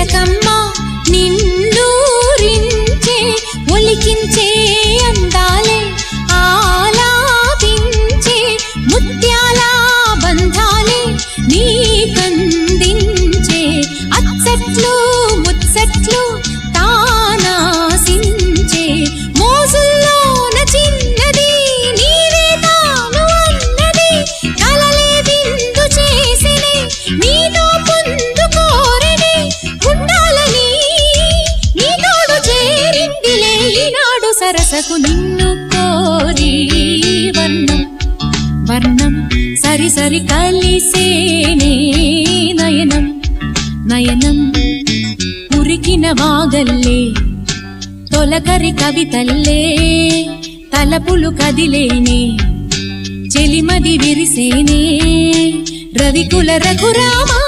చిలకమ్మ నిన్నూరించే ఒలికించే అందాలే ఆలాపించే ముత్యాల బంధాలే నీకందించే అచ్చట్లు ముచ్చట్లు తానాసించే మోజుల్లోన చిన్నది నీవే తాను అన్నది కలలే విందు చేసినే నీతో పొందుకోరనే ఉండాలని నీ తోడు చేరిందిలే ఈనాడు సరసకు నిన్ను కోరి వర్ణం వర్ణం సరి సరి కలిసేనే నయనం నయనం ఉరికిన వాగల్లే తొలకరి కవితల్లే తలపులు కదిలేనే చెలిమది విరిసేనే రవికుల రఘురామా